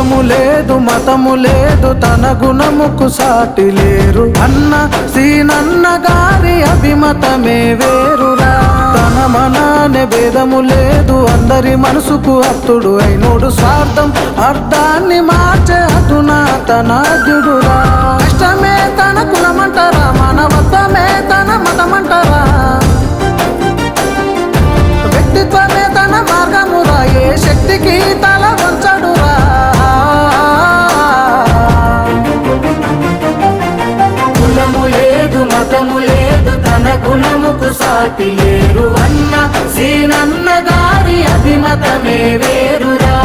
కులము లేదు మతము లేదు తన గుణముకు సాటి లేరు అన్న సీనన్న గారి అభిమతమే వేరురా తన మనానే భేదము లేదు అందరి మనసుకు అత్తుడు అయినోడు స్వార్థం అర్థాన్ని మార్చే అధునాతనాద్యుడురా కష్టమే తన కులమంటారా మానవత్వమే తన మతమంటారా వ్యక్తిత్వమే తన మార్గమురా ఏ శక్తికి తల వంచడురా కులము లేదు మతము లేదు తన గుణముకు సాటి లేరు అన్న సీనన్న గారి అభిమతమే వేరురా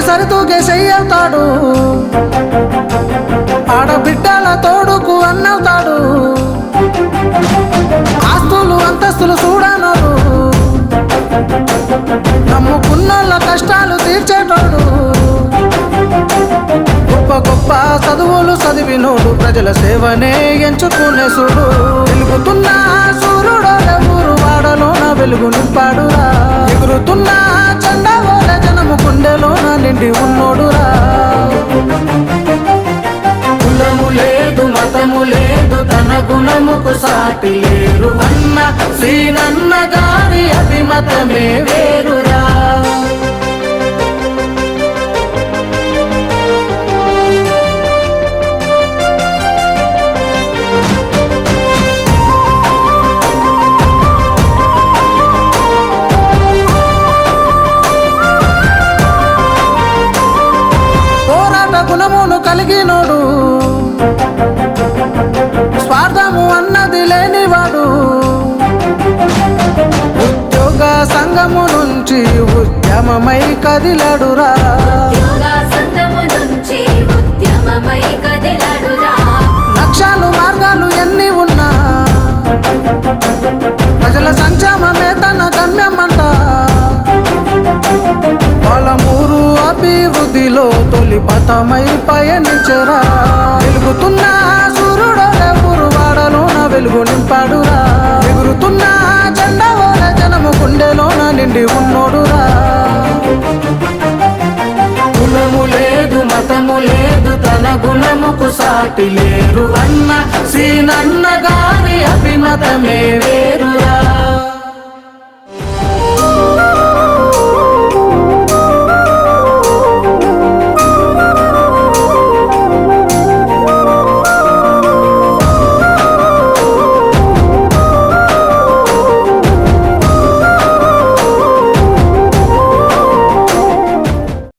సరితూగే చెయ్యవుతాడు ఆడబిడ్డల తోడుకు అన్నవుతాడు ఆస్తులు అంతస్తులు చూడనోడు నమ్ముకున్నోళ్ళ కష్టాలు తీర్చేటోడు గొప్ప గొప్ప చదువులు చదివినోడు ప్రజల సేవనే ఎంచుకునే చూడు వెలుగుతున్న సూర్యుడు ఊరు వాడలోన వెలుగు నింపాడురా ఎగురుతున్న చండా జనము గుండెలోన నిండి ఉన్నోడురా కులము లేదు మతము లేదు తన గుణముకు సాటి లేరు అన్న సీనన్న గారి అభిమతమే వేరురా గుణమును కలిగినోడు స్వార్థము అన్నది లేనివాడు ఉద్యోగ సంఘము నుంచి ఉద్యమమై కదిలాడురా లక్ష్యాలు మార్గాలు ఎన్ని ఉన్నా ప్రజల సంక్షేమమే తన గమ్యమంట పాలమూరు అభివృద్ధిలో తొలి పథమై పయనించరా వెలుగుతున్న సూర్యుడు ఊరు వాడలోన వెలుగు నింపాడురా ఎగురుతున్న జెండా ఓల జనము గుండెలోన నిండి ఉన్నోడురా కులము లేదు మతము లేదు తన గుణముకు సాటి లేరు అన్న సీనన్న గారి అభిమతమే వేరు